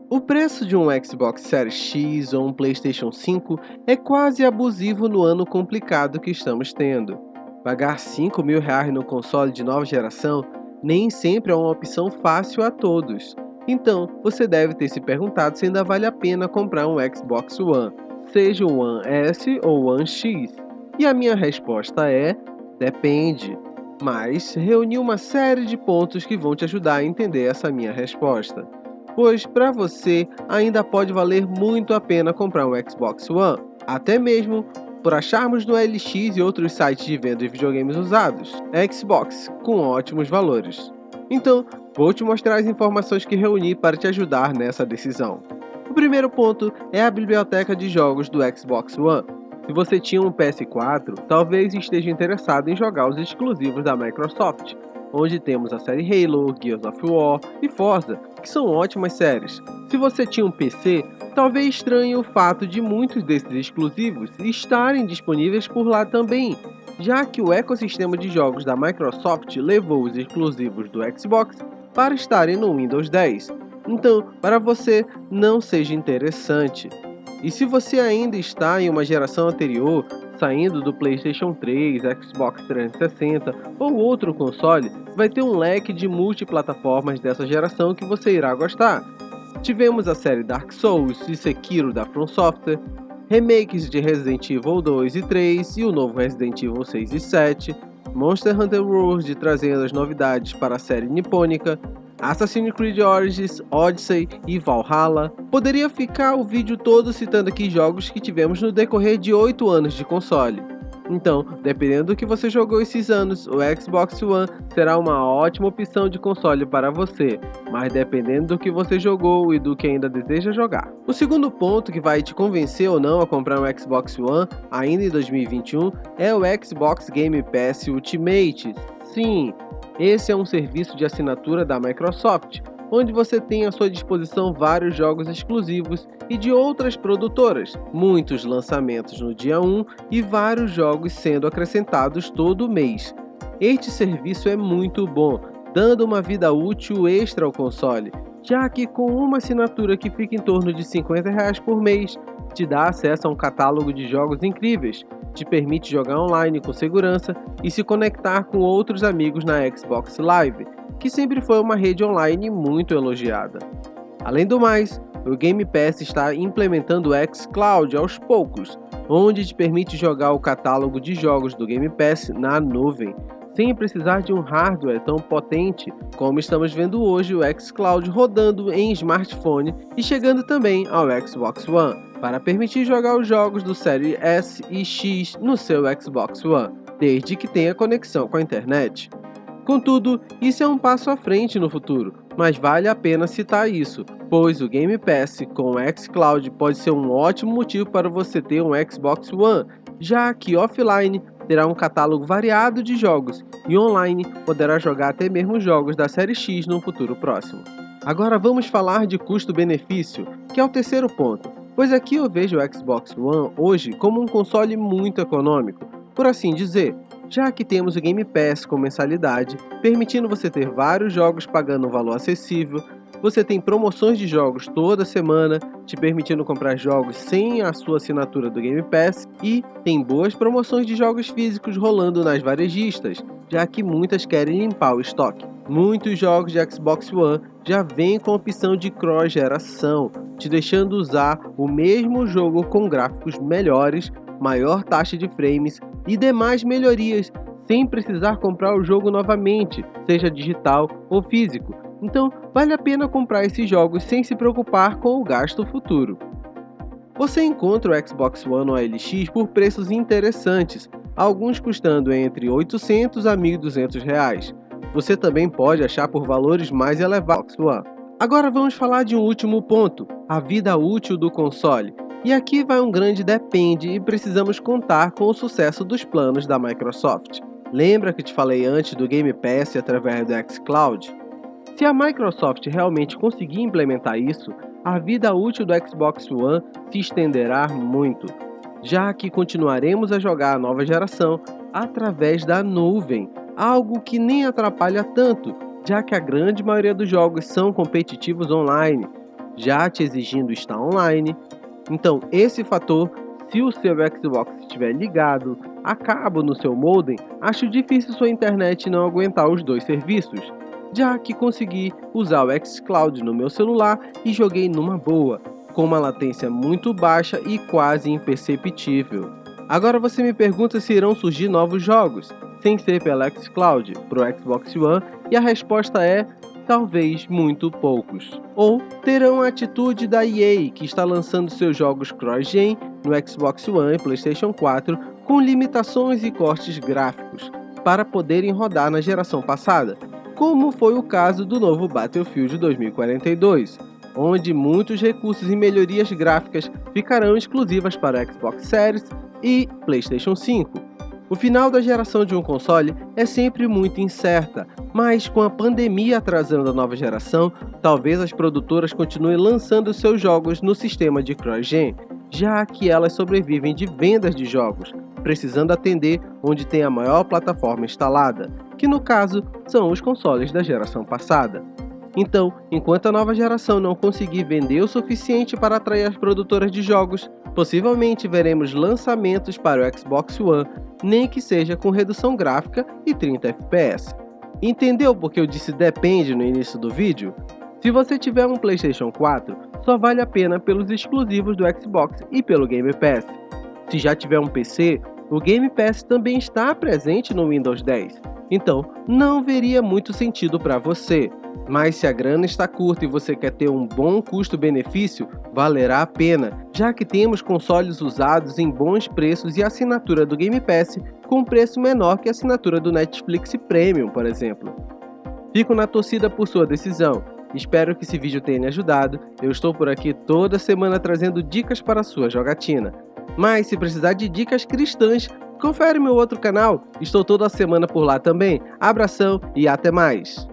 O preço de um Xbox Series X ou um PlayStation 5 é quase abusivo no ano complicado que estamos tendo. Pagar R$ 5.000 no console de nova geração nem sempre é uma opção fácil a todos. Então, você deve ter se perguntado se ainda vale a pena comprar um Xbox One, seja o One S ou o One X. E a minha resposta é: depende. Mas reuni uma série de pontos que vão te ajudar a entender essa minha resposta. Pois para você ainda pode valer muito a pena comprar um Xbox One, até mesmo por acharmos no LX e outros sites de venda de videogames usados, Xbox com ótimos valores. Então, vou te mostrar as informações que reuni para te ajudar nessa decisão. O primeiro ponto é a biblioteca de jogos do Xbox One. Se você tinha um PS4, talvez esteja interessado em jogar os exclusivos da Microsoft, onde temos a série Halo, Gears of War e Forza, que são ótimas séries. Se você tinha um PC, talvez estranhe o fato de muitos desses exclusivos estarem disponíveis por lá também, já que o ecossistema de jogos da Microsoft levou os exclusivos do Xbox para estarem no Windows 10. Então, para você, não seja interessante. E se você ainda está em uma geração anterior, saindo do PlayStation 3, Xbox 360 ou outro console, vai ter um leque de multiplataformas dessa geração que você irá gostar. Tivemos a série Dark Souls e Sekiro da From Software, remakes de Resident Evil 2 e 3 e o novo Resident Evil 6 e 7, Monster Hunter World trazendo as novidades para a série nipônica, Assassin's Creed Origins, Odyssey e Valhalla. Poderia ficar o vídeo todo citando aqui jogos que tivemos no decorrer de 8 anos de console. Então, dependendo do que você jogou esses anos, o Xbox One será uma ótima opção de console para você, mas dependendo do que você jogou e do que ainda deseja jogar. O segundo ponto que vai te convencer ou não a comprar um Xbox One ainda em 2021 é o Xbox Game Pass Ultimate. Sim, esse é um serviço de assinatura da Microsoft, onde você tem à sua disposição vários jogos exclusivos e de outras produtoras, muitos lançamentos no dia 1 e vários jogos sendo acrescentados todo mês. Este serviço é muito bom, dando uma vida útil extra ao console, já que com uma assinatura que fica em torno de R$ 50 por mês, te dá acesso a um catálogo de jogos incríveis, te permite jogar online com segurança e se conectar com outros amigos na Xbox Live, que sempre foi uma rede online muito elogiada. Além do mais, o Game Pass está implementando o xCloud aos poucos, onde te permite jogar o catálogo de jogos do Game Pass na nuvem, sem precisar de um hardware tão potente como estamos vendo hoje o xCloud rodando em smartphone e chegando também ao Xbox One, para permitir jogar os jogos do Série S e X no seu Xbox One, desde que tenha conexão com a internet. Contudo, isso é um passo à frente no futuro, mas vale a pena citar isso, pois o Game Pass com o xCloud pode ser um ótimo motivo para você ter um Xbox One, já que offline terá um catálogo variado de jogos e online poderá jogar até mesmo jogos da série X no futuro próximo. Agora vamos falar de custo-benefício, que é o terceiro ponto, pois aqui eu vejo o Xbox One hoje como um console muito econômico, por assim dizer, já que temos o Game Pass com mensalidade, permitindo você ter vários jogos pagando um valor acessível, você tem promoções de jogos toda semana, te permitindo comprar jogos sem a sua assinatura do Game Pass, e tem boas promoções de jogos físicos rolando nas varejistas, já que muitas querem limpar o estoque. Muitos jogos de Xbox One já vêm com a opção de cross-geração, te deixando usar o mesmo jogo com gráficos melhores, maior taxa de frames e demais melhorias, sem precisar comprar o jogo novamente, seja digital ou físico. Então, vale a pena comprar esses jogos sem se preocupar com o gasto futuro. Você encontra o Xbox One OLX por preços interessantes, alguns custando entre R$ 800 a R$ 1.200. Você também pode achar por valores mais elevados. Agora vamos falar de um último ponto, a vida útil do console. E aqui vai um grande depende e precisamos contar com o sucesso dos planos da Microsoft. Lembra que te falei antes do Game Pass através do xCloud? Se a Microsoft realmente conseguir implementar isso, a vida útil do Xbox One se estenderá muito, já que continuaremos a jogar a nova geração através da nuvem, algo que nem atrapalha tanto, já que a grande maioria dos jogos são competitivos online. já te exigindo estar online. Então, esse fator, se o seu Xbox estiver ligado a cabo no seu modem, acho difícil sua internet não aguentar os dois serviços, já que consegui usar o xCloud no meu celular e joguei numa boa, com uma latência muito baixa e quase imperceptível. Agora você me pergunta se irão surgir novos jogos, sem ser pela xCloud, para o Xbox One, e a resposta é talvez muito poucos. Ou terão a atitude da EA, que está lançando seus jogos cross-gen no Xbox One e PlayStation 4 com limitações e cortes gráficos, para poderem rodar na geração passada, como foi o caso do novo Battlefield 2042, onde muitos recursos e melhorias gráficas ficarão exclusivas para Xbox Series e PlayStation 5. O final da geração de um console é sempre muito incerta, mas com a pandemia atrasando a nova geração, talvez as produtoras continuem lançando seus jogos no sistema de cross-gen, já que elas sobrevivem de vendas de jogos, precisando atender onde tem a maior plataforma instalada, que no caso são os consoles da geração passada. Então, enquanto a nova geração não conseguir vender o suficiente para atrair as produtoras de jogos, possivelmente veremos lançamentos para o Xbox One, nem que seja com redução gráfica e 30 FPS. Entendeu porque eu disse depende no início do vídeo? Se você tiver um PlayStation 4, só vale a pena pelos exclusivos do Xbox e pelo Game Pass. Se já tiver um PC, o Game Pass também está presente no Windows 10, então não veria muito sentido para você. Mas se a grana está curta e você quer ter um bom custo-benefício, valerá a pena, já que temos consoles usados em bons preços e a assinatura do Game Pass com preço menor que a assinatura do Netflix Premium, por exemplo. Fico na torcida por sua decisão. Espero que esse vídeo tenha ajudado. Eu estou por aqui toda semana trazendo dicas para a sua jogatina. Mas se precisar de dicas cristãs, confere meu outro canal. Estou toda semana por lá também. Abração e até mais!